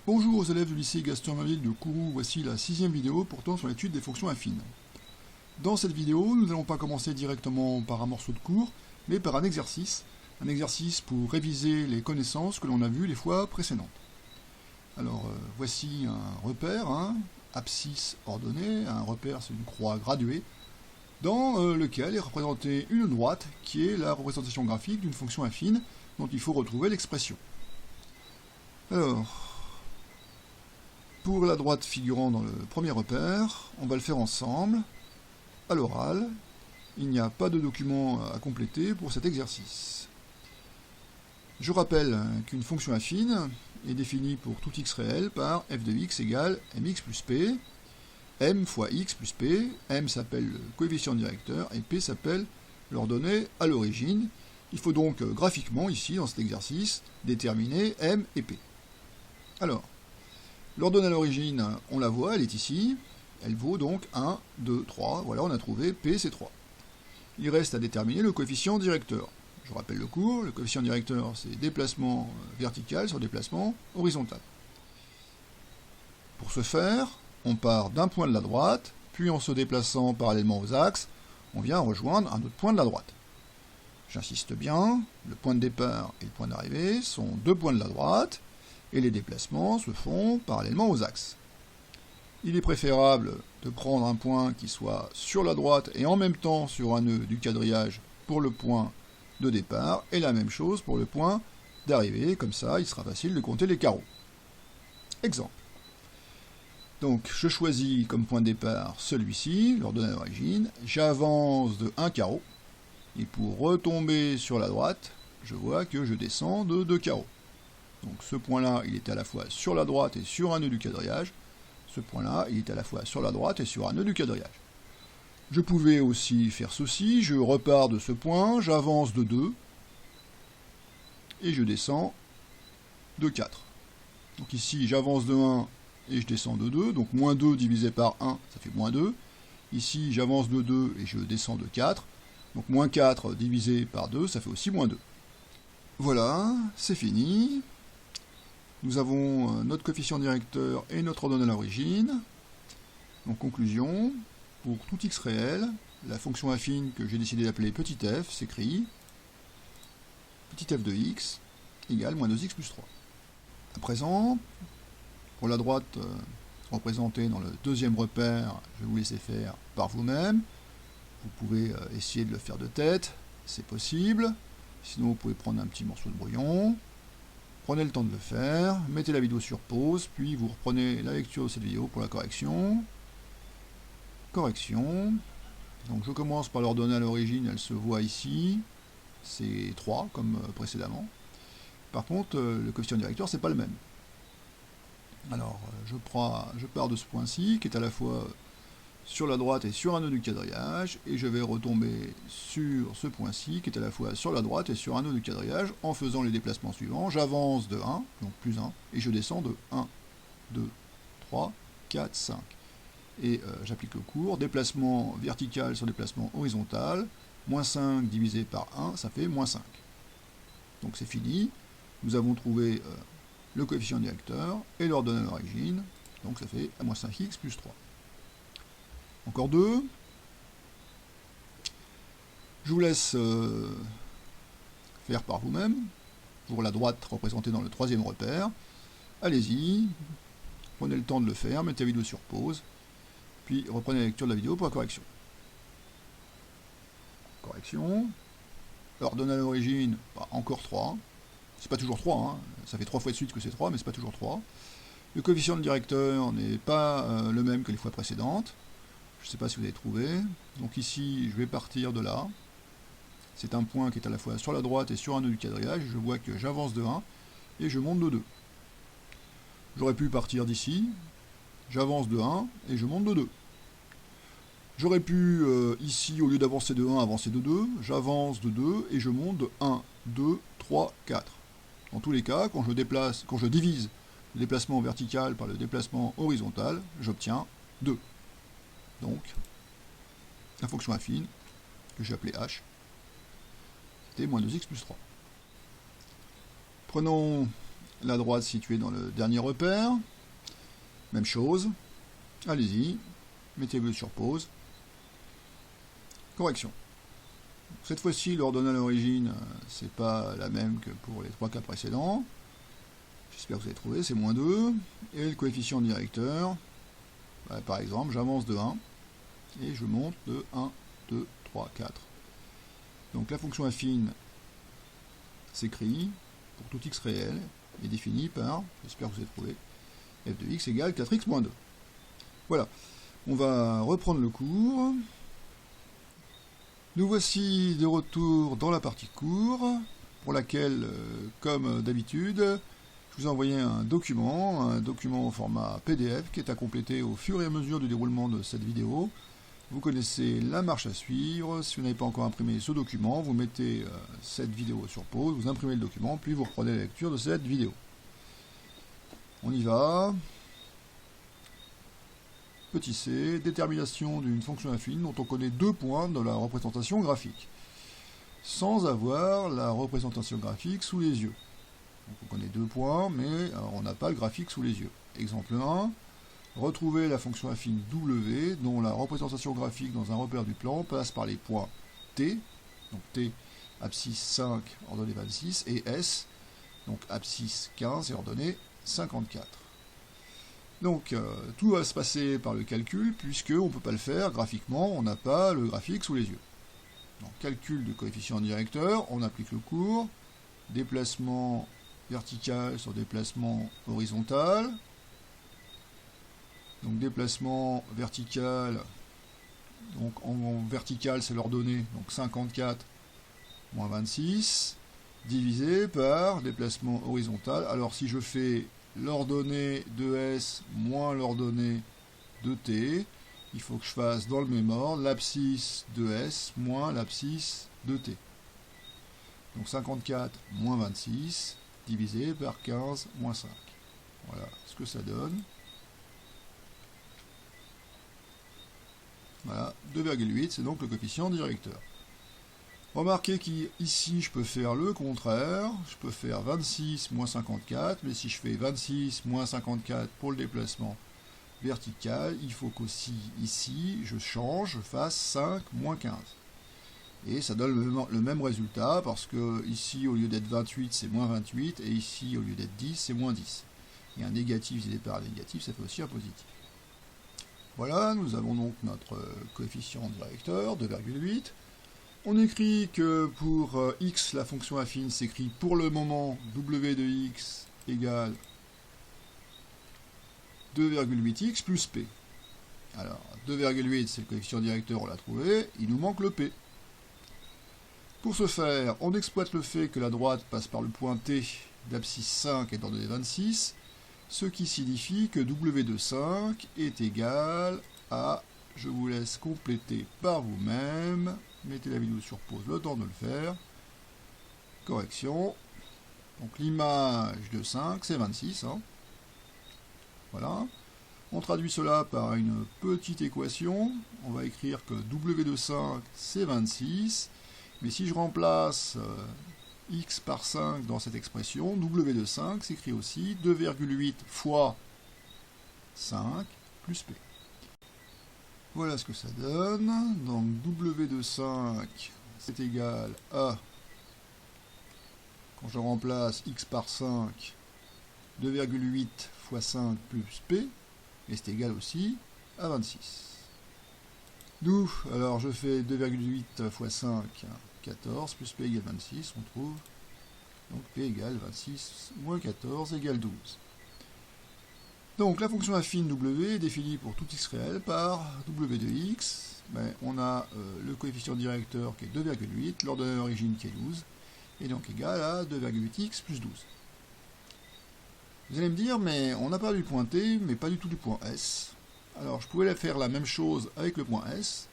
Bonjour aux élèves du lycée Gaston-Merville de Kourou, voici la 6e vidéo portant sur l'étude des fonctions affines. Dans cette vidéo, nous n'allons pas commencer directement par un morceau de cours, mais par un exercice pour réviser les connaissances que l'on a vues les fois précédentes. Alors, voici un repère, abscisse ordonnée, un repère c'est une croix graduée, dans lequel est représentée une droite qui est la représentation graphique d'une fonction affine dont il faut retrouver l'expression. Alors, pour la droite figurant dans le premier repère, on va le faire ensemble, à l'oral. Il n'y a pas de document à compléter pour cet exercice. Je rappelle qu'une fonction affine est définie pour tout x réel par f de x égale mx plus p, m fois x plus p, m s'appelle le coefficient directeur et p s'appelle l'ordonnée à l'origine. Il faut donc graphiquement, ici, dans cet exercice, déterminer m et p. Alors, l'ordonnée à l'origine, on la voit, elle est ici. Elle vaut donc 1, 2, 3. Voilà, on a trouvé P, c'est 3. Il reste à déterminer le coefficient directeur. Je rappelle le cours. Le coefficient directeur, c'est déplacement vertical sur déplacement horizontal. Pour ce faire, on part d'un point de la droite, puis en se déplaçant parallèlement aux axes, on vient rejoindre un autre point de la droite. J'insiste bien, le point de départ et le point d'arrivée sont deux points de la droite, et les déplacements se font parallèlement aux axes. Il est préférable de prendre un point qui soit sur la droite et en même temps sur un nœud du quadrillage pour le point de départ, et la même chose pour le point d'arrivée, comme ça il sera facile de compter les carreaux. Exemple. Donc je choisis comme point de départ celui-ci, l'ordonnée à l'origine, j'avance de 1 carreau, et pour retomber sur la droite, je vois que je descends de 2 carreaux. Donc ce point-là, il est à la fois sur la droite et sur un nœud du quadrillage. Ce point-là, il est à la fois sur la droite et sur un nœud du quadrillage. Je pouvais aussi faire ceci, je repars de ce point, j'avance de 2, et je descends de 4. Donc ici, j'avance de 1 et je descends de 2, donc moins 2 divisé par 1, ça fait moins 2. Ici, j'avance de 2 et je descends de 4, donc moins 4 divisé par 2, ça fait aussi moins 2. Voilà, c'est fini. Nous avons notre coefficient directeur et notre ordonnée à l'origine. En conclusion, pour tout x réel, la fonction affine que j'ai décidé d'appeler petit f s'écrit petit f de x égale moins 2x plus 3. À présent, pour la droite représentée dans le deuxième repère, je vais vous laisser faire par vous-même. Vous pouvez essayer de le faire de tête, c'est possible. Sinon, vous pouvez prendre un petit morceau de brouillon. Prenez le temps de le faire, mettez la vidéo sur pause, puis vous reprenez la lecture de cette vidéo pour la correction. Correction. Donc je commence par l'ordonnée à l'origine, elle se voit ici. C'est 3 comme précédemment. Par contre, le coefficient directeur, c'est pas le même. Alors, je pars de ce point-ci, qui est à la fois sur la droite et sur un nœud du quadrillage, et je vais retomber sur ce point-ci, qui est à la fois sur la droite et sur un nœud du quadrillage, en faisant les déplacements suivants. J'avance de 1, donc plus 1, et je descends de 1, 2, 3, 4, 5. Et j'applique le cours, déplacement vertical sur déplacement horizontal, moins 5 divisé par 1, ça fait moins 5. Donc c'est fini, nous avons trouvé le coefficient directeur et l'ordonnée à l'origine, donc ça fait moins 5x plus 3. Encore 2. Je vous laisse faire par vous-même, pour la droite représentée dans le troisième repère. Allez-y, prenez le temps de le faire, mettez la vidéo sur pause, puis reprenez la lecture de la vidéo pour la correction. Correction. Ordonnée à l'origine, encore 3. C'est pas toujours 3, ça fait 3 fois de suite que c'est 3, mais c'est pas toujours 3. Le coefficient de directeur n'est pas le même que les fois précédentes. Je ne sais pas si vous avez trouvé. Donc ici, je vais partir de là. C'est un point qui est à la fois sur la droite et sur un nœud du quadrillage. Je vois que j'avance de 1 et je monte de 2. J'aurais pu partir d'ici. J'avance de 1 et je monte de 2. J'aurais pu, ici, au lieu d'avancer de 1, avancer de 2. J'avance de 2 et je monte de 1, 2, 3, 4. Dans tous les cas, quand je divise le déplacement vertical par le déplacement horizontal, j'obtiens 2. Donc, la fonction affine, que j'ai appelée h, c'était moins 2x plus 3. Prenons la droite située dans le dernier repère. Même chose. Allez-y, mettez-le sur pause. Correction. Cette fois-ci, l'ordonnée à l'origine, c'est pas la même que pour les 3 cas précédents. J'espère que vous avez trouvé, c'est -2. Et le coefficient directeur, bah, par exemple, j'avance de 1 et je monte de 1, 2, 3, 4. Donc la fonction affine s'écrit pour tout x réel est définie par, j'espère que vous avez trouvé, f de x égale 4x moins 2. Voilà, on va reprendre le cours. Nous voici de retour dans la partie cours, pour laquelle, comme d'habitude, je vous ai envoyé un document au format PDF qui est à compléter au fur et à mesure du déroulement de cette vidéo. Vous connaissez la marche à suivre. Si vous n'avez pas encore imprimé ce document, vous mettez cette vidéo sur pause, vous imprimez le document, puis vous reprenez la lecture de cette vidéo. On y va. Petit c, détermination d'une fonction affine dont on connaît 2 points de la représentation graphique, sans avoir la représentation graphique sous les yeux. Donc on connaît 2 points, mais on n'a pas le graphique sous les yeux. Exemple 1, retrouver la fonction affine W, dont la représentation graphique dans un repère du plan passe par les points T, donc T, abscisse 5, ordonnée 26, et S, donc abscisse 15 et ordonnée 54. Donc tout va se passer par le calcul, puisqu'on ne peut pas le faire graphiquement, on n'a pas le graphique sous les yeux. Donc calcul de coefficient directeur, on applique le cours, déplacement vertical sur déplacement horizontal. Donc déplacement vertical, donc en vertical c'est l'ordonnée, donc 54 moins 26, divisé par déplacement horizontal. Alors si je fais l'ordonnée de S moins l'ordonnée de T, il faut que je fasse dans le même ordre l'abscisse de S moins l'abscisse de T. Donc 54 moins 26 divisé par 15 moins 5. Voilà ce que ça donne. Voilà, 2,8, c'est donc le coefficient directeur. Remarquez qu'ici, je peux faire le contraire. Je peux faire 26 moins 54, mais si je fais 26 moins 54 pour le déplacement vertical, il faut qu'aussi ici, je change, je fasse 5 moins 15. Et ça donne le même résultat, parce que ici, au lieu d'être 28, c'est moins 28, et ici, au lieu d'être 10, c'est moins 10. Et un négatif divisé par un négatif, ça fait aussi un positif. Voilà, nous avons donc notre coefficient directeur, 2,8. On écrit que pour x, la fonction affine s'écrit pour le moment w de x égale 2,8x plus p. Alors, 2,8 c'est le coefficient directeur, on l'a trouvé, il nous manque le p. Pour ce faire, on exploite le fait que la droite passe par le point T d'abscisse 5 et d'ordonnée 26, ce qui signifie que w de 5 est égal à, je vous laisse compléter par vous-même, mettez la vidéo sur pause, le temps de le faire, correction, donc l'image de 5 c'est 26, hein. Voilà, on traduit cela par une petite équation, on va écrire que w de 5 c'est 26, mais si je remplace x par 5 dans cette expression, w de 5 s'écrit aussi 2,8 fois 5 plus p. Voilà ce que ça donne. Donc w de 5 c'est égal à, quand je remplace x par 5, 2,8 fois 5 plus p, et c'est égal aussi à 26. D'où, alors je fais 2,8 fois 5, 14, plus p égale 26, on trouve donc p égale 26 moins 14 égale 12. Donc la fonction affine w est définie pour tout x réel par w de x. Ben, on a le coefficient directeur qui est 2,8, l'ordonnée d'origine qui est 12, et donc égal à 2,8x plus 12. Vous allez me dire, mais on n'a pas du point T, mais pas du tout du point S. Alors je pouvais faire la même chose avec le point S.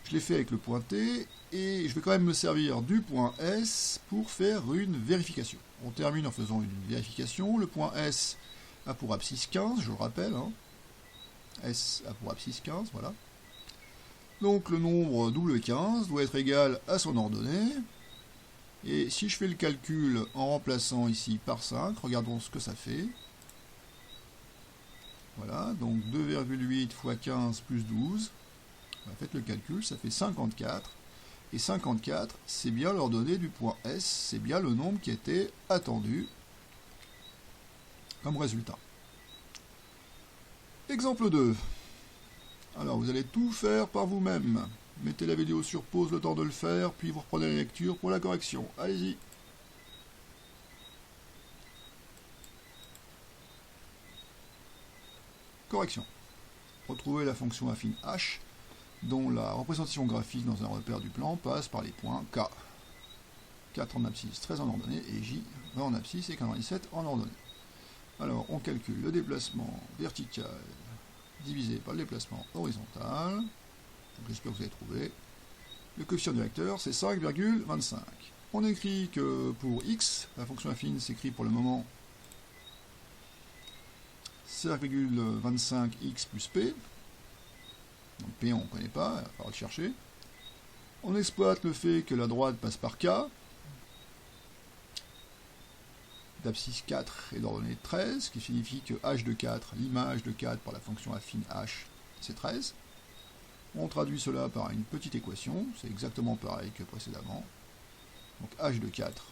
Je l'ai fait avec le point T, et je vais quand même me servir du point S pour faire une vérification. On termine en faisant une vérification. Le point S a pour abscisse 15, je le rappelle. Hein. S a pour abscisse 15, voilà. Donc le nombre W15 doit être égal à son ordonnée. Et si je fais le calcul en remplaçant ici par 5, regardons ce que ça fait. Voilà, donc 2,8 fois 15 plus 12. Faites le calcul, ça fait 54. Et 54, c'est bien l'ordonnée du point S, c'est bien le nombre qui était attendu comme résultat. Exemple 2. Alors vous allez tout faire par vous-même. Mettez la vidéo sur pause le temps de le faire, puis vous reprenez la lecture pour la correction. Allez-y. Correction. Retrouvez la fonction affine h, dont la représentation graphique dans un repère du plan passe par les points K. 4 en abscisse, 13 en ordonnée, et J, 20 en abscisse et 97 en ordonnée. Alors, on calcule le déplacement vertical divisé par le déplacement horizontal. J'espère que vous avez trouvé. Le coefficient directeur, c'est 5,25. On écrit que pour x, la fonction affine s'écrit pour le moment 5,25x plus p. Donc p, on ne connaît pas, il va falloir le chercher. On exploite le fait que la droite passe par k. D'abscisse 4 et d'ordonnée 13, ce qui signifie que h de 4, l'image de 4 par la fonction affine h, c'est 13. On traduit cela par une petite équation, c'est exactement pareil que précédemment. Donc h de 4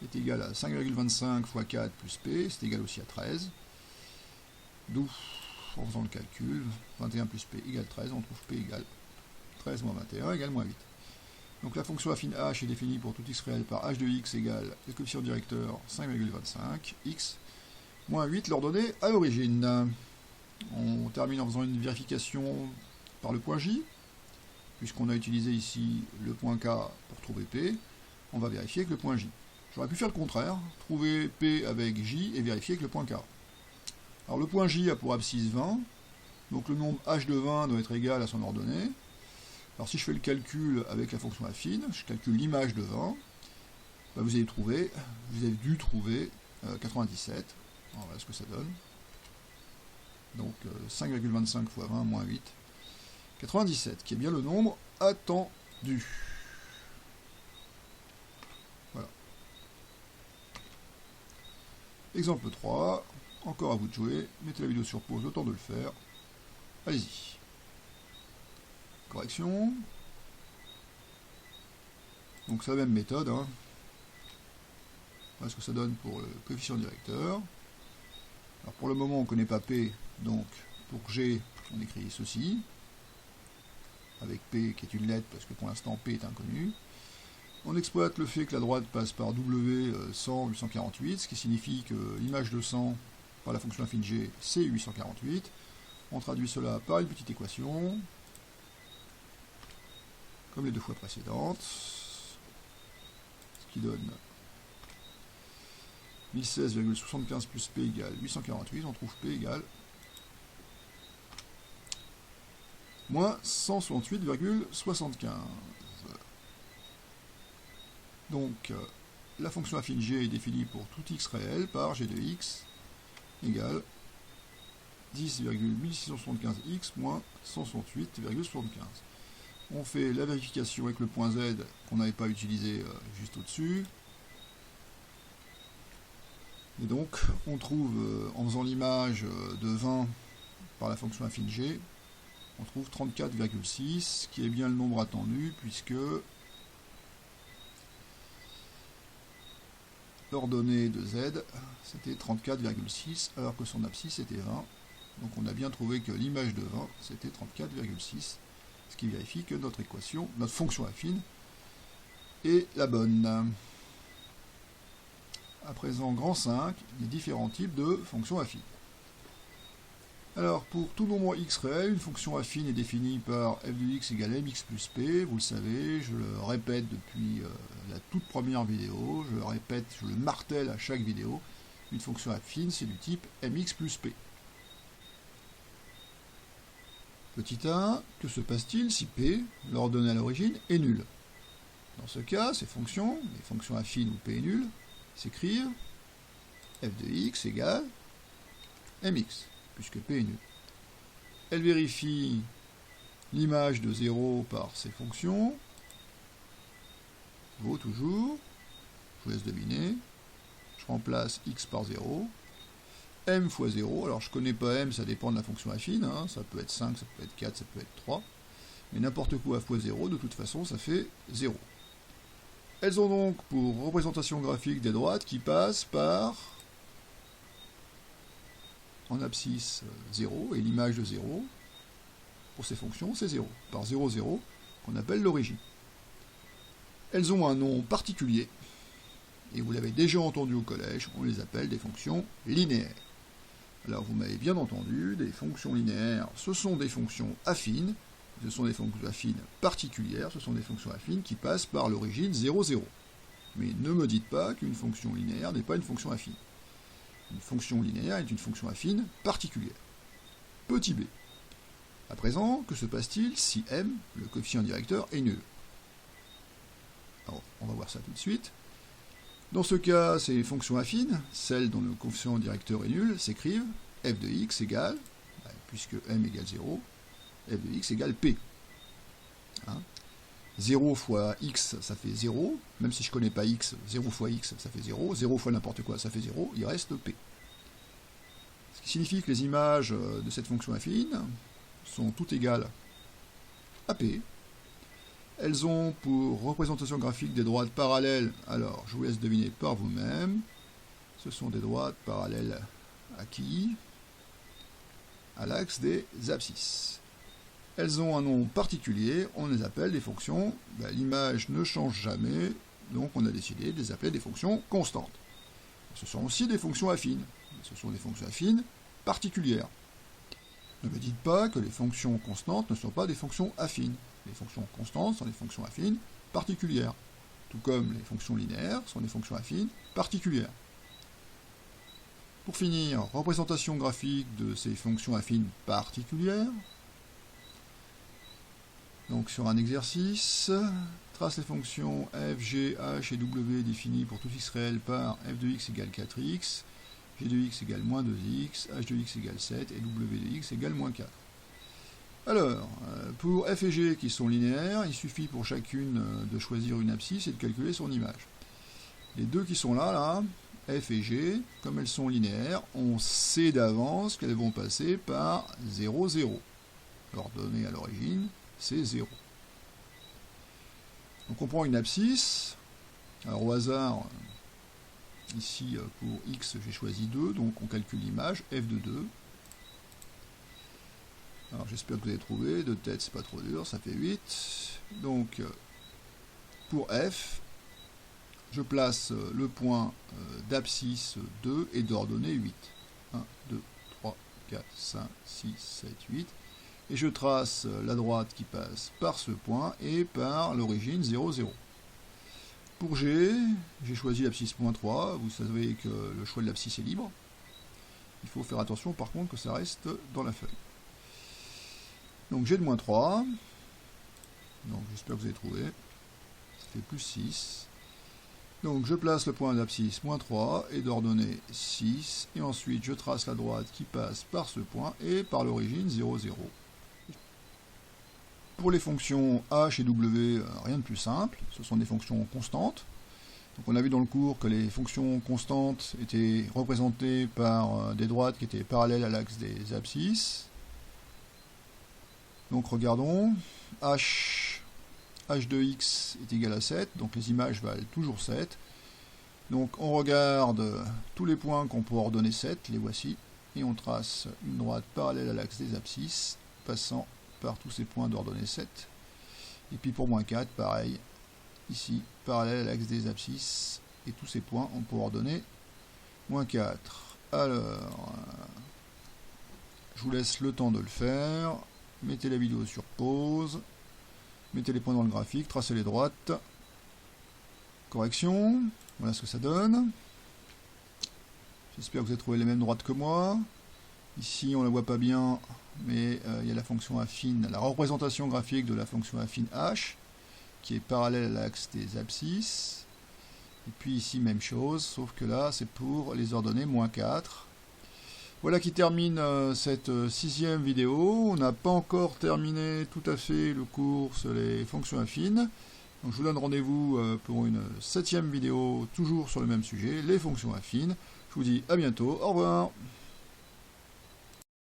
est égal à 5,25 fois 4 plus p, c'est égal aussi à 13. D'où, en faisant le calcul, 21 plus p égale 13, on trouve p égale 13 moins 21 égale moins 8. Donc la fonction affine h est définie pour tout x réel par h de x égale le coefficient directeur 5,25, x, moins 8 l'ordonnée à l'origine. On termine en faisant une vérification par le point J, puisqu'on a utilisé ici le point K pour trouver P, on va vérifier avec le point J. J'aurais pu faire le contraire, trouver P avec J et vérifier avec le point K. Alors le point J a pour abscisse 20, donc le nombre h de 20 doit être égal à son ordonnée. Alors si je fais le calcul avec la fonction affine, je calcule l'image de 20, bah vous avez dû trouver 97. Alors voilà ce que ça donne. Donc 5,25 fois 20 moins 8, 97, qui est bien le nombre attendu. Voilà. Exemple 3, encore à vous de jouer, mettez la vidéo sur pause, le temps de le faire. Allez-y. Correction. Donc c'est la même méthode. Hein. Voilà ce que ça donne pour le coefficient directeur. Alors pour le moment on ne connaît pas P, donc pour G on écrit ceci, avec P qui est une lettre parce que pour l'instant P est inconnu. On exploite le fait que la droite passe par W 100, 848, ce qui signifie que l'image de 100 par la fonction affine G c'est 848. On traduit cela par une petite équation, comme les deux fois précédentes, ce qui donne 1016,75 plus P égale 848, on trouve P égale moins 168,75. Donc, la fonction affine G est définie pour tout x réel par G de x égale 10,1675x moins 168,75. On fait la vérification avec le point Z qu'on n'avait pas utilisé juste au-dessus. Et donc, on trouve, en faisant l'image de 20 par la fonction affine G, on trouve 34,6, qui est bien le nombre attendu, puisque l'ordonnée de Z, c'était 34,6, alors que son abscisse était 20. Donc on a bien trouvé que l'image de 20, c'était 34,6, ce qui vérifie que notre équation, notre fonction affine, est la bonne. À présent, grand 5, les différents types de fonctions affines. Alors, pour tout nombre x réel, une fonction affine est définie par f de x égale mx plus p. Vous le savez, je le répète depuis la toute première vidéo, je le répète, je le martèle à chaque vidéo. Une fonction affine, c'est du type mx plus p. Petit 1, que se passe-t-il si p, l'ordonnée à l'origine, est nul? Dans ce cas, ces fonctions, les fonctions affines où p est nul, s'écrivent f de x égale mx, puisque p est nul. Elle vérifie l'image de 0 par ces fonctions. vaut toujours, je vous laisse deviner, je remplace x par 0, m fois 0, alors je ne connais pas m, ça dépend de la fonction affine, hein, ça peut être 5, ça peut être 4, ça peut être 3, mais n'importe quoi fois 0, de toute façon, ça fait 0. Elles ont donc pour représentation graphique des droites qui passent par, en abscisse 0, et l'image de 0, pour ces fonctions, c'est 0, par 0, 0, qu'on appelle l'origine. Elles ont un nom particulier, et vous l'avez déjà entendu au collège, on les appelle des fonctions linéaires. Alors vous m'avez bien entendu, des fonctions linéaires, ce sont des fonctions affines, ce sont des fonctions affines particulières, ce sont des fonctions affines qui passent par l'origine 0, 0. Mais ne me dites pas qu'une fonction linéaire n'est pas une fonction affine. Une fonction linéaire est une fonction affine particulière. Petit b. À présent, que se passe-t-il si m, le coefficient directeur, est nul? Alors, on va voir ça tout de suite. Dans ce cas, ces fonctions affines, celles dont le coefficient directeur est nul, s'écrivent f de x égale, puisque m égale 0, f de x égale p. Hein? 0 fois x, ça fait 0, même si je ne connais pas x, 0 fois x, ça fait 0, 0 fois n'importe quoi, ça fait 0, il reste p. Ce qui signifie que les images de cette fonction affine sont toutes égales à p. Elles ont pour représentation graphique des droites parallèles, alors je vous laisse deviner par vous-même, ce sont des droites parallèles à qui? À l'axe des abscisses. Elles ont un nom particulier, on les appelle des fonctions, l'image ne change jamais, donc on a décidé de les appeler des fonctions constantes. Ce sont aussi des fonctions affines, ce sont des fonctions affines particulières. Ne me dites pas que les fonctions constantes ne sont pas des fonctions affines. Les fonctions constantes sont des fonctions affines particulières, tout comme les fonctions linéaires sont des fonctions affines particulières. Pour finir, représentation graphique de ces fonctions affines particulières. Donc sur un exercice, trace les fonctions f, g, h et w définies pour tout x réel par f de x égale 4x, g de x égale moins 2x, h de x égale 7 et w de x égale moins 4. Alors, pour f et g qui sont linéaires, il suffit pour chacune de choisir une abscisse et de calculer son image. Les deux qui sont là, f et g, comme elles sont linéaires, on sait d'avance qu'elles vont passer par 0, 0. L'ordonnée à l'origine, c'est 0. Donc on prend une abscisse, alors au hasard, ici pour x j'ai choisi 2, donc on calcule l'image, f de 2. Alors j'espère que vous avez trouvé, de tête c'est pas trop dur, ça fait 8. Donc pour f, je place le point d'abscisse 2 et d'ordonnée 8. 1, 2, 3, 4, 5, 6, 7, 8. Et je trace la droite qui passe par ce point et par l'origine 0, 0. Pour G, j'ai choisi l'abscisse point 3. Vous savez que le choix de l'abscisse est libre. Il faut faire attention par contre que ça reste dans la feuille. Donc G de moins 3. Donc j'espère que vous avez trouvé. Ça fait plus 6. Donc je place le point d'abscisse moins 3 et d'ordonnée 6. Et ensuite je trace la droite qui passe par ce point et par l'origine 0, 0. Pour les fonctions h et w, rien de plus simple, ce sont des fonctions constantes. Donc on a vu dans le cours que les fonctions constantes étaient représentées par des droites qui étaient parallèles à l'axe des abscisses. Donc regardons, h de x est égal à 7, donc les images valent toujours 7. Donc on regarde tous les points qu'on peut ordonner 7, les voici, et on trace une droite parallèle à l'axe des abscisses, passant par tous ces points d'ordonnée 7. Et puis pour moins 4, pareil, ici, parallèle à l'axe des abscisses, et tous ces points, on peut ordonner moins 4. Alors, je vous laisse le temps de le faire. Mettez la vidéo sur pause, mettez les points dans le graphique, tracez les droites. Correction, voilà ce que ça donne. J'espère que vous avez trouvé les mêmes droites que moi. Ici, on ne la voit pas bien, mais il y a la fonction affine, la représentation graphique de la fonction affine h, qui est parallèle à l'axe des abscisses. Et puis ici, même chose, sauf que là, c'est pour les ordonnées moins 4. Voilà qui termine cette 6e vidéo. On n'a pas encore terminé tout à fait le cours sur les fonctions affines, Donc je vous donne rendez-vous pour une 7e vidéo, toujours sur le même sujet, les fonctions affines. Je vous dis à bientôt, au revoir.